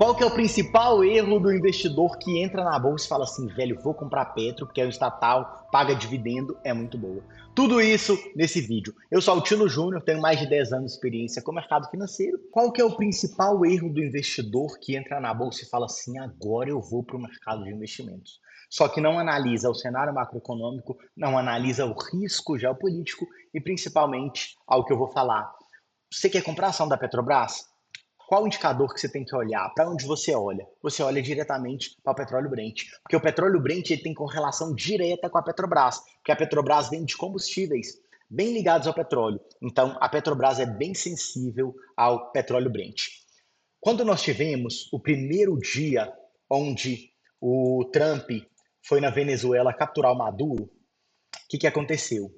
Qual que é o principal erro do investidor que entra na bolsa e fala assim, velho, vou comprar Petro porque é um estatal, paga dividendo, é muito boa. Tudo isso nesse vídeo. Eu sou Altino Júnior, tenho mais de 10 anos de experiência com o mercado financeiro. Qual que é o principal erro do investidor que entra na bolsa e fala assim, agora eu vou para o mercado de investimentos? Só que não analisa o cenário macroeconômico, não analisa o risco geopolítico e principalmente ao que eu vou falar. Você quer comprar ação da Petrobras? Qual o indicador que você tem que olhar? Para onde você olha? Você olha diretamente para o petróleo Brent, porque o petróleo Brent ele tem correlação direta com a Petrobras, porque a Petrobras vende combustíveis bem ligados ao petróleo. Então, a Petrobras é bem sensível ao petróleo Brent. Quando nós tivemos o primeiro dia onde o Trump foi na Venezuela capturar o Maduro, o que aconteceu?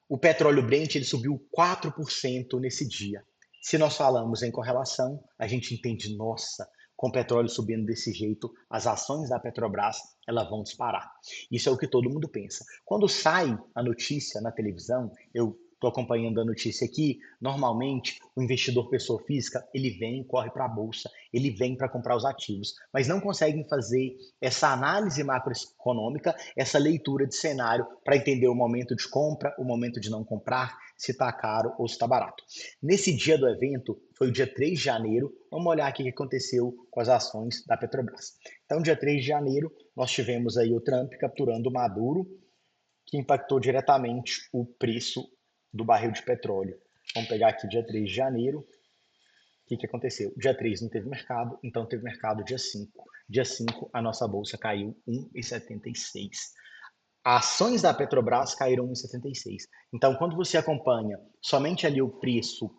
O petróleo Brent ele subiu 4% nesse dia. Se nós falamos em correlação, a gente entende, nossa, com o petróleo subindo desse jeito, as ações da Petrobras elas vão disparar. Isso é o que todo mundo pensa. Quando sai a notícia na televisão, eu estou acompanhando a notícia aqui, normalmente o investidor pessoa física, ele vem, corre para a bolsa, ele vem para comprar os ativos, mas não conseguem fazer essa análise macroeconômica, essa leitura de cenário para entender o momento de compra, o momento de não comprar, se está caro ou se está barato. Nesse dia do evento, foi o dia 3 de janeiro, vamos olhar aqui o que aconteceu com as ações da Petrobras. Então, dia 3 de janeiro, nós tivemos aí o Trump capturando o Maduro, que impactou diretamente o preço do barril de petróleo. Vamos pegar aqui dia 3 de janeiro. O que aconteceu? Dia 3 não teve mercado, então teve mercado dia 5. Dia 5 a nossa bolsa caiu 1,76. As ações da Petrobras caíram 1,76. Então, quando você acompanha somente ali o preço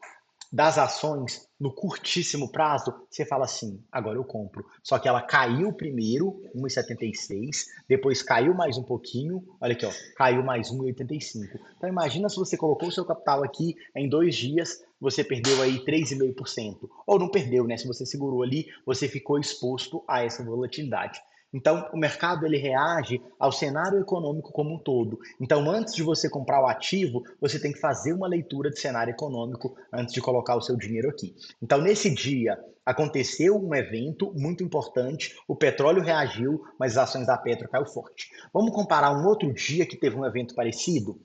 das ações, no curtíssimo prazo, você fala assim, agora eu compro. Só que ela caiu primeiro, 1,76, depois caiu mais um pouquinho, olha aqui, ó, caiu mais 1,85. Então imagina se você colocou o seu capital aqui em 2 dias, você perdeu aí 3,5%. Ou não perdeu, né? Se você segurou ali, você ficou exposto a essa volatilidade. Então, o mercado ele reage ao cenário econômico como um todo. Então, antes de você comprar o ativo, você tem que fazer uma leitura de cenário econômico antes de colocar o seu dinheiro aqui. Então, nesse dia, aconteceu um evento muito importante, o petróleo reagiu, mas as ações da Petro caiu forte. Vamos comparar um outro dia que teve um evento parecido?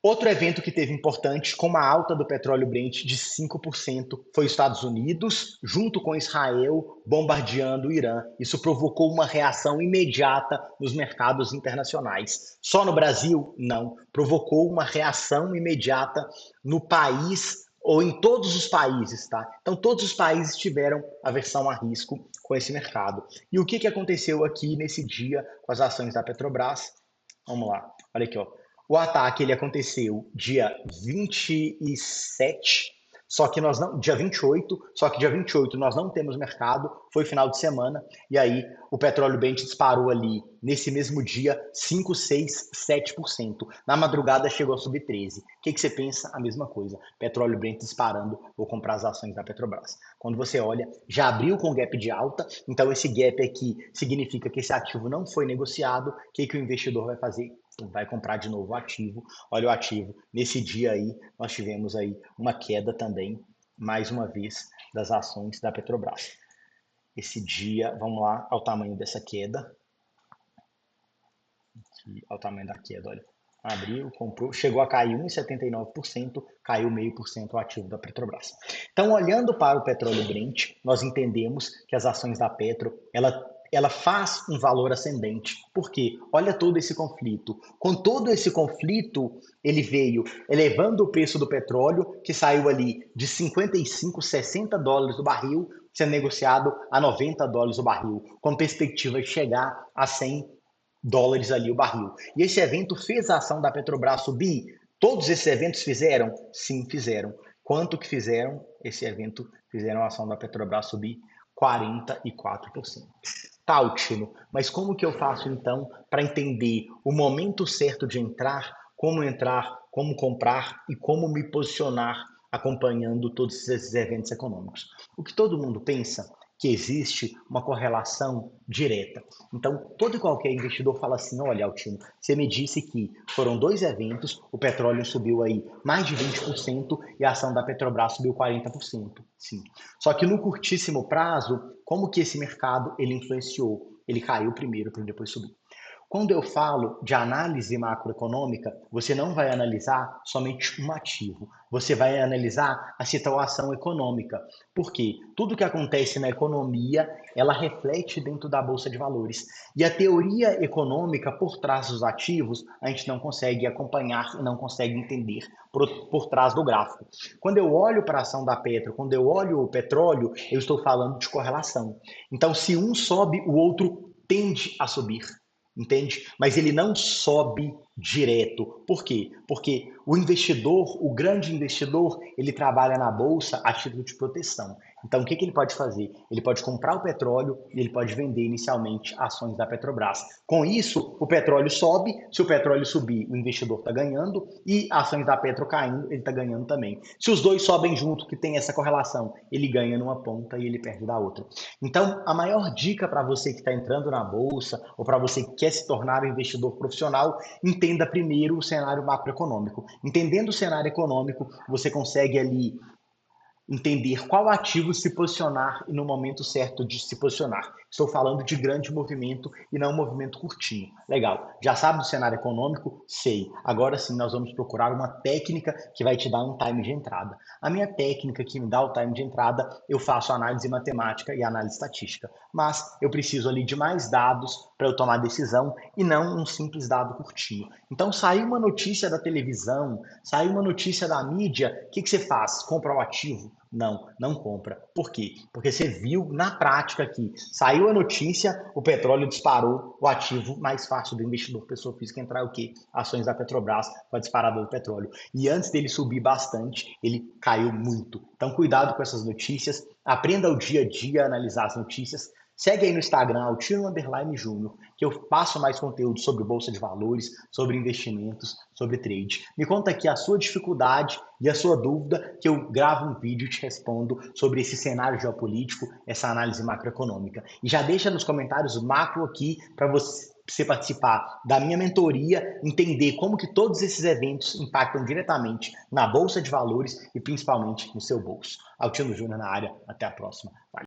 Outro evento que teve importante, com uma alta do petróleo Brent de 5%, foi os Estados Unidos, junto com Israel, bombardeando o Irã. Isso provocou uma reação imediata nos mercados internacionais. Só no Brasil? Não. Provocou uma reação imediata no país ou em todos os países, tá? Então, todos os países tiveram aversão a risco com esse mercado. E o que aconteceu aqui nesse dia com as ações da Petrobras? Vamos lá, olha aqui, ó. O ataque ele aconteceu dia 27, só que nós não, dia 28, só que dia 28 nós não temos mercado, foi final de semana, e aí o petróleo Brent disparou ali nesse mesmo dia 5, 6, 7%. Na madrugada chegou a subir 13. O que você pensa? A mesma coisa. Petróleo Brent disparando, vou comprar as ações da Petrobras. Quando você olha, já abriu com gap de alta, então esse gap aqui significa que esse ativo não foi negociado. O que o investidor vai fazer? Vai comprar de novo o ativo. Olha o ativo. Nesse dia aí, nós tivemos aí uma queda também, mais uma vez, das ações da Petrobras. Esse dia, vamos lá ao tamanho dessa queda. Aqui, ao tamanho da queda, olha. Abriu, comprou, chegou a cair 1,79%, caiu 0,5% o ativo da Petrobras. Então, olhando para o petróleo Brent, nós entendemos que as ações da Petro, ela faz um valor ascendente. Por quê? Olha todo esse conflito. Com todo esse conflito, ele veio elevando o preço do petróleo, que saiu ali de 55, 60 dólares o barril, sendo negociado a 90 dólares o barril, com perspectiva de chegar a 100 dólares ali o barril. E esse evento fez a ação da Petrobras subir? Todos esses eventos fizeram? Sim, fizeram. Quanto que fizeram? Esse evento fizeram a ação da Petrobras subir 44%. Tá, Altino, mas como que eu faço então para entender o momento certo de entrar, como comprar e como me posicionar acompanhando todos esses eventos econômicos? O que todo mundo pensa que existe uma correlação direta. Então, todo e qualquer investidor fala assim, olha, Altino, você me disse que foram 2 eventos, o petróleo subiu aí mais de 20% e a ação da Petrobras subiu 40%. Sim. Só que no curtíssimo prazo, como que esse mercado ele influenciou? Ele caiu primeiro para depois subir. Quando eu falo de análise macroeconômica, você não vai analisar somente um ativo, você vai analisar a situação econômica. Por quê? Tudo que acontece na economia, ela reflete dentro da bolsa de valores. E a teoria econômica por trás dos ativos, a gente não consegue acompanhar e não consegue entender por trás do gráfico. Quando eu olho para a ação da Petro, quando eu olho o petróleo, eu estou falando de correlação. Então, se um sobe, o outro tende a subir, entende? Mas ele não sobe direto. Por quê? Porque o investidor, o grande investidor, ele trabalha na bolsa a título de proteção. Então, o que ele pode fazer? Ele pode comprar o petróleo e ele pode vender inicialmente ações da Petrobras. Com isso, o petróleo sobe, se o petróleo subir, o investidor está ganhando e ações da Petro caindo, ele está ganhando também. Se os dois sobem junto, que tem essa correlação, ele ganha numa ponta e ele perde da outra. Então, a maior dica para você que está entrando na bolsa ou para você que quer se tornar um investidor profissional, entenda primeiro o cenário macroeconômico. Entendendo o cenário econômico, você consegue ali entender qual ativo se posicionar e no momento certo de se posicionar. Estou falando de grande movimento e não um movimento curtinho. Legal. Já sabe do cenário econômico? Sei. Agora sim, nós vamos procurar uma técnica que vai te dar um time de entrada. A minha técnica que me dá o time de entrada, eu faço análise matemática e análise estatística. Mas eu preciso ali de mais dados para eu tomar decisão e não um simples dado curtinho. Então, saiu uma notícia da televisão, saiu uma notícia da mídia, o que você faz? Compra o ativo? Não, não compra. Por quê? Porque você viu na prática que saiu a notícia, o petróleo disparou, o ativo mais fácil do investidor pessoa física entrar é o quê? Ações da Petrobras com a disparada do petróleo. E antes dele subir bastante, ele caiu muito. Então, cuidado com essas notícias, aprenda o dia a dia a analisar as notícias. Segue aí no Instagram, Altino_Júnior, que eu passo mais conteúdo sobre bolsa de valores, sobre investimentos, sobre trade. Me conta aqui a sua dificuldade e a sua dúvida, que eu gravo um vídeo e te respondo sobre esse cenário geopolítico, essa análise macroeconômica. E já deixa nos comentários macro aqui para você participar da minha mentoria, entender como que todos esses eventos impactam diretamente na bolsa de valores e principalmente no seu bolso. Altino Júnior na área. Até a próxima. Valeu.